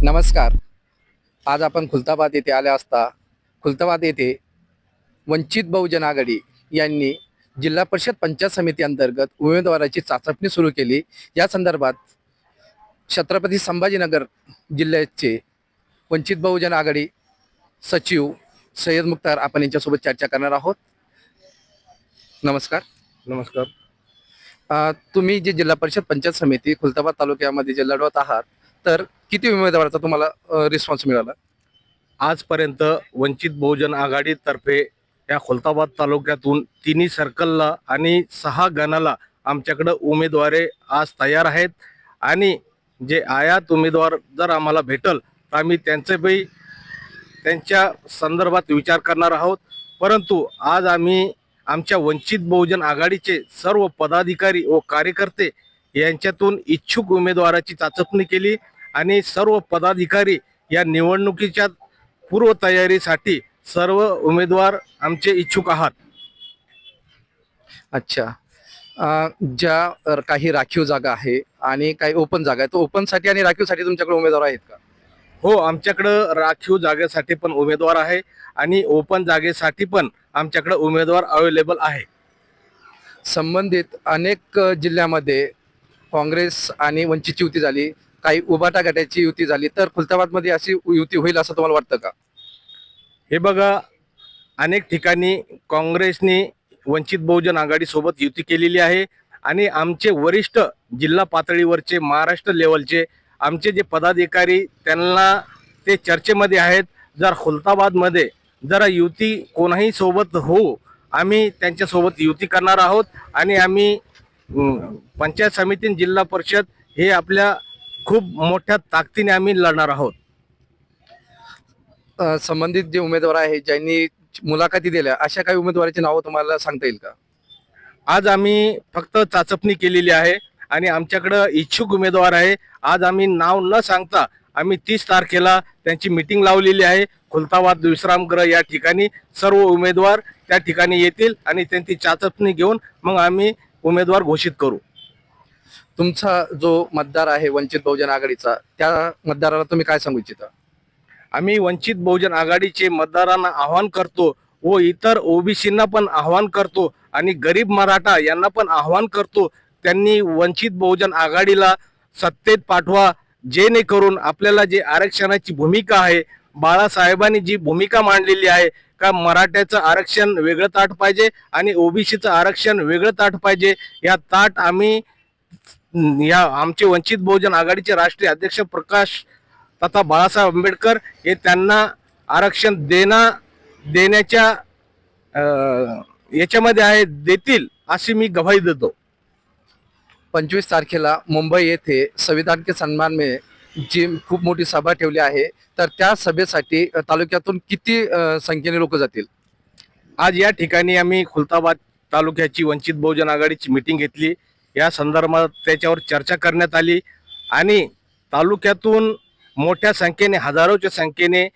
नमस्कार. आज आपण खुलताबाद येथे आले असता खुलताबाद येथे वंचित बहुजन आघाडी यांनी जिल्हा परिषद पंचायत समिती अंतर्गत उमेदवाराची चाचपणी सुरू केली. या संदर्भात छत्रपती संभाजीनगर जिल्ह्याचे वंचित बहुजन आघाडी सचिव सय्यद मुख्तार आपण यांच्यासोबत चर्चा करणार आहोत. नमस्कार. नमस्कार. तुम्ही जे जिल्हा परिषद पंचायत समिती खुलताबाद तालुक्यामध्ये जे लढवत आहात, तर किती उमेदवाराचा तुम्हाला रिस्पॉन्स मिळाला? आजपर्यंत वंचित बहुजन आघाडीतर्फे या खुलताबाद तालुक्यातून तिन्ही सर्कलला आणि 6 गणाला आमच्याकडे उमेदवारे आज तयार आहेत आणि जे आयात उमेदवार जर आम्हाला भेटल तर आम्ही त्यांच्या संदर्भात विचार करणार आहोत. परंतु आज आम्ही आमच्या वंचित बहुजन आघाडीचे सर्व पदाधिकारी व कार्यकर्ते यांच्यातून इच्छुक उमेदवाराची चाचपणी केली आणि सर्व पदाधिकारी या निवडणुकीच्या पूर्वतयारीसाठी सर्व उमेदवार आमचे इच्छुक आहात. अच्छा. ज्या काही राखीव जागा आहे आणि काही ओपन जागा आहे, तो ओपनसाठी आणि राखीवसाठी तुमच्याकडे उमेदवार आहेत का? हो, आमच्याकडं राखीव जागेसाठी पण उमेदवार आहे आणि ओपन जागेसाठी पण आमच्याकडे उमेदवार अवेलेबल आहे. संबंधित अनेक जिल्ह्यामध्ये काँग्रेस आणि वंचितची युती झाली, काही उभाटा गटाची युती झाली, तर खुलताबादमध्ये अशी युती होईल असं तुम्हाला वाटतं का? हे बघा, अनेक ठिकाणी काँग्रेसने वंचित बहुजन आघाडी सोबत युती केलेली आहे आणि आमचे वरिष्ठ जिल्हा पातळीवरचे महाराष्ट्र लेवलचे आमचे जे पदाधिकारी त्यांना ते चर्चेमध्ये आहेत. जर खुलताबादमध्ये जरा युती कोणाही सोबत हो, आम्ही त्यांच्यासोबत युती करणार आहोत आणि आम्ही पंचायत समिती जिल्हा परिषद हे आपल्या खूप मोठ्या ताकदीने आम्ही लढणार आहोत. संबंधित जे उमेदवार आहे ज्यांनी मुलाखती दिल्या, अशा काही उमेदवाराची नावं तुम्हाला सांगता येईल का? आज आम्ही फक्त चाचपणी केलेली आहे आणि आमच्याकडं इच्छुक उमेदवार आहे. आज आम्ही नाव न सांगता आम्ही 30 तारखेला त्यांची मीटिंग लावलेली आहे. खुलताबाद विश्रामगृह या ठिकाणी सर्व उमेदवार त्या ठिकाणी येतील आणि त्यांची चाचपणी घेऊन मग आम्ही उमेदवार घोषित करू. तुमचा जो मतदार आहे वंचित बहुजन आघाडीचा, त्या मतदाराला तुम्ही काय सांगू इच्छिता? आम्ही वंचित बहुजन आघाडीचे मतदारांना आवाहन करतो व इतर ओबीसींना पण आवाहन करतो आणि गरीब मराठा यांना पण आवाहन करतो, त्यांनी वंचित बहुजन आघाडीला सत्तेत पाठवा, जेणेकरून आपल्याला जे आरक्षणाची भूमिका आहे, बाळासाहेबांनी जी भूमिका मांडलेली आहे का मराठ्याचं आरक्षण वेगळं ताट पाहिजे आणि ओबीसीचं आरक्षण वेगळं ताट पाहिजे, या ताट आम्ही आमचे वंचित बहुजन आघाडीचे राष्ट्रीय अध्यक्ष प्रकाश तथा बाळासाहेब आंबेडकर हे त्यांना आरक्षण देण्याच्या याच्यामध्ये आहे, देतील अशी मी गवाही देतो. 25 तारखेला मुंबई येथे संविधान के सन्मान में जी खूप मोठी सभा ठेवली आहे, तर त्या सभेसाठी तालुक्यातून किती संख्येने लोक जातील? आज या ठिकाणी आम्ही खुलताबाद तालुक्याची वंचित बहुजन आघाडीची मीटिंग घेतली. या संदर्भात त्याच्यावर चर्चा करण्यात आली आणि तालुक्यातून मोठ्या संख्येने, हजारोच्या संख्येने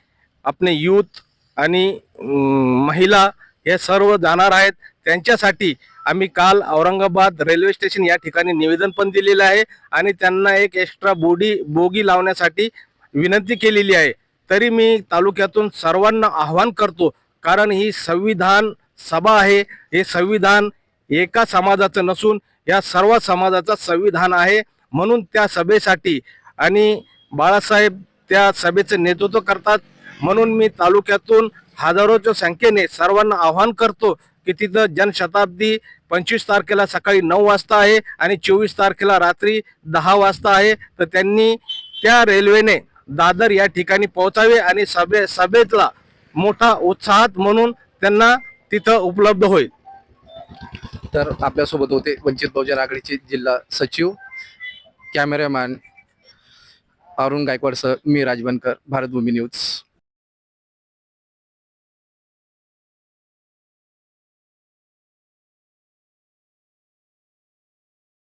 आपले यूथ आणि महिला हे सर्व जाणार आहेत. त्यांच्यासाठी आम्ही काल औरंगाबाद रेल्वे स्टेशन या ठिकाणी निवेदन पण दिलेलं आहे आणि त्यांना एक एक्स्ट्रा बोगी लावण्यासाठी विनंती केलेली आहे. तरी मी तालुक्यातून सर्वांना आवाहन करतो, कारण ही संविधान सभा आहे. हे संविधान एका समाजाचं नसून या सर्व समाजाचं संविधान आहे. म्हणून त्या सभेसाठी आणि बाळासाहेब त्या सभेचं नेतृत्व करतात, म्हणून मी तालुक्यातून हजारोच्या संख्येने सर्वांना आवाहन करतो की तिथं जनशताब्दी 25 तारखेला सकाळी 9 वाजता आहे आणि 24 तारखेला रात्री 10 वाजता आहे. तर त्यांनी त्या रेल्वेने दादर या ठिकाणी पोहोचावे आणि सभेतला मोठा उत्साहात म्हणून त्यांना तिथं उपलब्ध होईल. तर आपल्यासोबत होते वंचित बहुजन आघाडीचे जिल्हा सचिव. कॅमेरामॅन अरुण गायकवाडसह मी राजबनकर, भारतभूमी न्यूज.